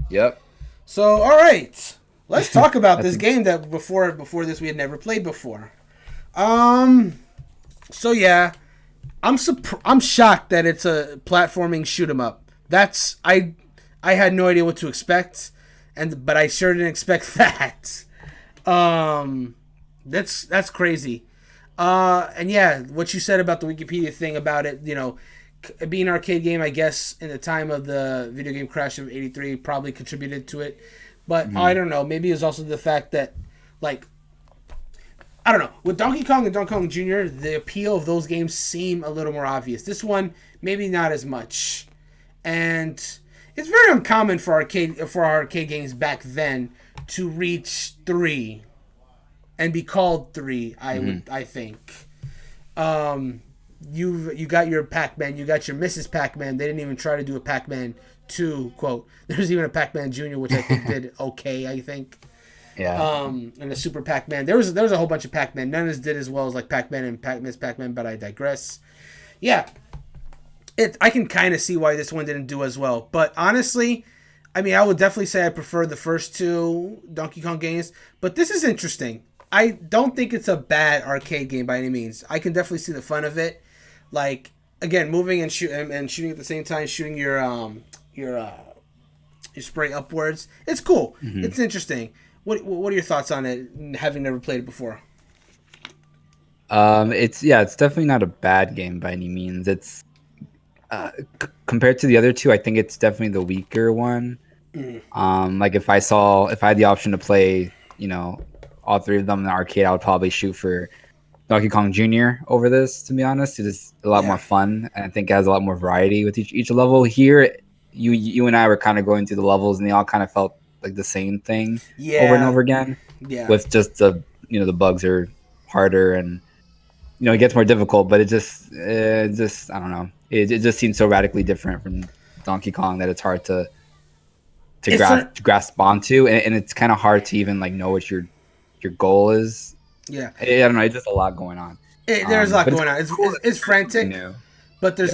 Yep. So, all right, let's talk about That's this a, game that before this we had never played before. Um. So yeah, I'm shocked that it's a platforming shoot 'em up. I had no idea what to expect, but I sure didn't expect that. Um, that's crazy. And yeah, what you said about the Wikipedia thing about it, being an arcade game, I guess in the time of the video game crash of '83 probably contributed to it. But I mhm. don't know. Maybe it's also the fact that, like, I don't know. With Donkey Kong and Donkey Kong Jr., the appeal of those games seem a little more obvious. This one, maybe not as much. And it's very uncommon for our arcade games back then to reach three and be called three. I think. Um, you got your Pac-Man, you got your Mrs. Pac-Man. They didn't even try to do a Pac-Man 2 quote. There's even a Pac-Man Jr., which I think did okay. I think. Yeah. And the Super Pac-Man. There was a whole bunch of Pac-Man. None of us did as well as like Pac-Man and Miss Pac-Man, but I digress. Yeah, I can kind of see why this one didn't do as well. But honestly, I mean, I would definitely say I prefer the first two Donkey Kong games. But this is interesting. I don't think it's a bad arcade game by any means. I can definitely see the fun of it. Like, again, moving and shooting at the same time, shooting your spray upwards. It's cool. Mhm. It's interesting. What are your thoughts on it? Having never played it before. It's definitely not a bad game by any means. It's compared to the other two, I think it's definitely the weaker one. Mm. Like if I had the option to play, all three of them in the arcade, I would probably shoot for Donkey Kong Jr. over this. To be honest, it is a lot more Yeah. fun, and I think it has a lot more variety with each level. Here, you and I were kind of going through the levels, and they all kind of felt like the same thing over and Yeah. over again. Yeah. With just the bugs are harder and it gets more difficult, but it just I don't know. It just seems so radically different from Donkey Kong that it's hard to It's a, grasp onto, and it's kind of hard to even like know what your goal is. yeah. I don't know. It's just a lot going on. There's a lot But it's going on. It's, cool. it's, it's It's something frantic, new. but Yeah. it's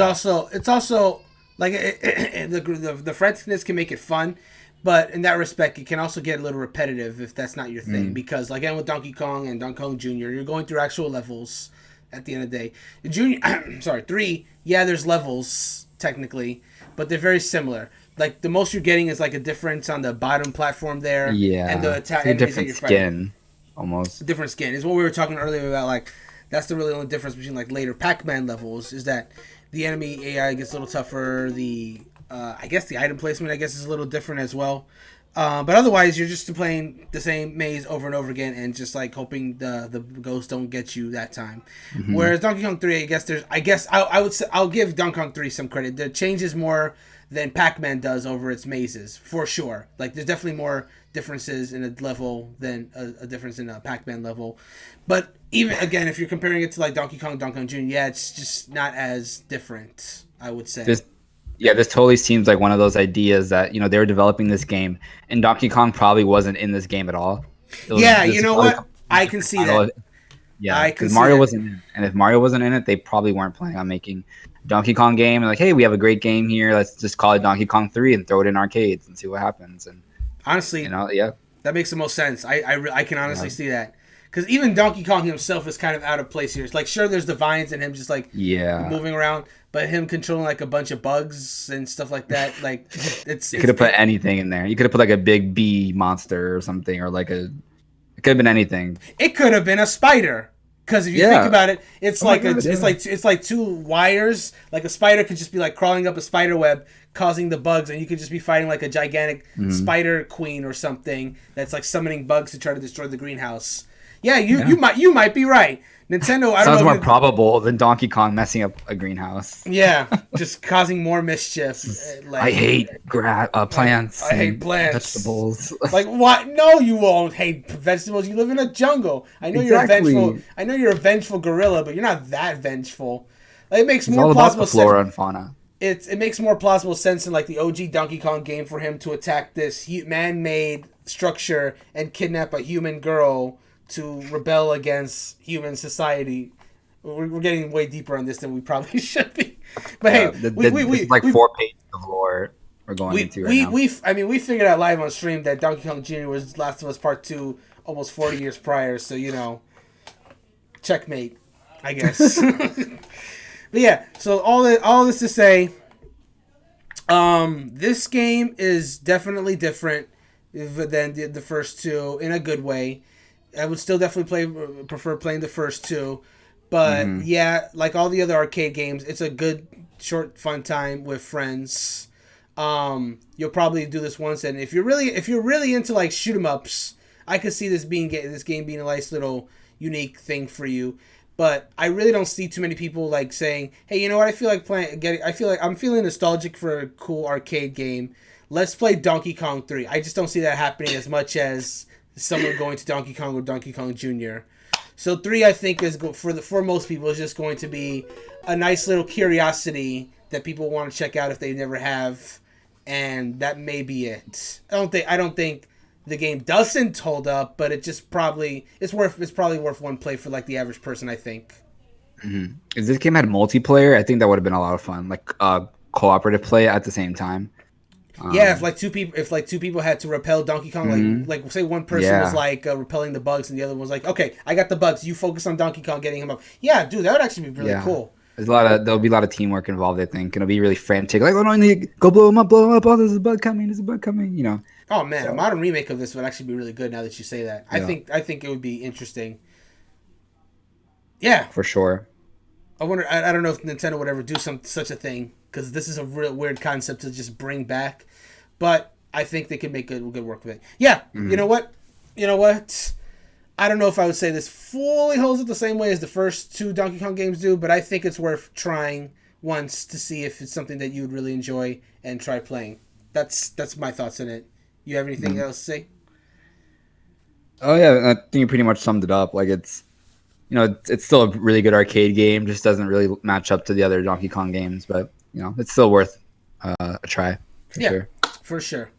also like the franticness can make it fun, but in that respect, it can also get a little repetitive if that's not your thing. Mm. Because again, with Donkey Kong and Donkey Kong Jr., you're going through actual levels. At the end of the day, the Junior, sorry, three. Yeah, there's levels technically, but they're very similar. Like the most you're getting is like a difference on the bottom platform there, and Yeah. the It's like a enemies that different you're fighting. skin, almost. Different skin is what we were talking earlier about. Like that's the really only difference between like later Pac-Man levels is that the enemy AI gets a little tougher. The I guess the item placement I guess is a little different as well. But otherwise, you're just playing the same maze over and over again, and just like hoping the ghosts don't get you that time. Hmm. Whereas Donkey Kong 3, I guess I would say I'll give Donkey Kong 3 some credit. The changes more than Pac-Man does over its mazes for sure. Like there's definitely more differences in a level than a difference in a Pac-Man level. But even again, if you're comparing it to like Donkey Kong Jr., yeah, it's just not as different. I would say. This Yeah, this totally seems like one of those ideas that they were developing this game, and Donkey Kong probably wasn't in this game at all. Yeah, This you is know probably what? I can see title that. of it. Yeah, I can because see Mario that. wasn't in it. And if Mario wasn't in it, they probably weren't planning on making a Donkey Kong game. And like, hey, we have a great game here. Let's just call it Donkey Kong 3 and throw it in arcades and see what happens. And Honestly, yeah, that makes the most sense. I can yeah, honestly see that. Because even Donkey Kong himself is kind of out of place here. It's like, sure, there's the vines and him just like yeah. moving around, but him controlling like a bunch of bugs and stuff like that, like You could have put anything in there. You could have put like a big bee monster or something, or like it could have been anything. it could have been a spider. Because if you think Yeah. about it, it's Oh my like God, yeah. it's like two wires. Like a spider could just be like crawling up a spider web, causing the bugs, and you could just be fighting like a gigantic Mhm. spider queen or something that's like summoning bugs to try to destroy the greenhouse. Yeah, Yeah. you might be right. Nintendo, I don't Sounds know. more If probable than Donkey Kong messing up a greenhouse. Yeah, just causing more mischief. I hate plants. I hate and plants. vegetables. Like what? No, you won't hate vegetables. You live in a jungle. I know you're a Exactly. vengeful. I know you're a vengeful gorilla, but you're not that vengeful. Like, it makes It's more all about the plausible flora sense. and fauna. It makes more plausible sense in like the OG Donkey Kong game for him to attack this man-made structure and kidnap a human girl to rebel against human society. We're getting way deeper on this than we probably should be. But hey, This is like we 4 pages of lore. we're going We into right we now. we I mean we figured out live on stream that Donkey Kong Jr. was Last of Us Part 2 almost 40 years prior, so checkmate, I guess. But yeah, so all this to say, this game is definitely different than the first two in a good way. I would still definitely prefer playing the first two, but Mm-hmm. yeah, like all the other arcade games, it's a good short fun time with friends. You'll probably do this once, and if you're really into like shoot 'em ups, I could see this game being a nice little unique thing for you. But I really don't see too many people like saying, "Hey, you know what? I feel like I'm feeling nostalgic for a cool arcade game. Let's play Donkey Kong 3." I just don't see that happening as much as someone going to Donkey Kong or Donkey Kong Jr. So 3, I think, is for most people is just going to be a nice little curiosity that people want to check out if they never have, and that may be it. I don't think the game doesn't hold up, but it's probably worth one play for like the average person, I think. Mm-hmm. If this game had multiplayer, I think that would have been a lot of fun, like cooperative play at the same time. Yeah, Um, if like two people had to repel Donkey Kong, mhm. like say one person was Yeah, like repelling the bugs and the other one was like, okay, I got the bugs, you focus on Donkey Kong getting him up. Yeah, dude, that would actually be really yeah. cool. There'll be a lot of teamwork involved. I think it'll be really frantic. Like, oh no, go blow him up. Oh, there's a bug coming. There's a bug coming. Oh man, a So modern remake of this would actually be really good. Now that you say that, yeah, I think it would be interesting. Yeah, for sure. I wonder. I don't know if Nintendo would ever do such a thing because this is a real weird concept to just bring back. But I think they could make good work with it. Yeah, you know Hmm. what? You know what? I don't know if I would say this fully holds it the same way as the first two Donkey Kong games do, but I think it's worth trying once to see if it's something that you would really enjoy and try playing. That's my thoughts on it. You have anything Hmm. else to say? Oh yeah, I think you pretty much summed it up. Like it's still a really good arcade game. Just doesn't really match up to the other Donkey Kong games, but it's still worth a try for Yeah, sure. for sure.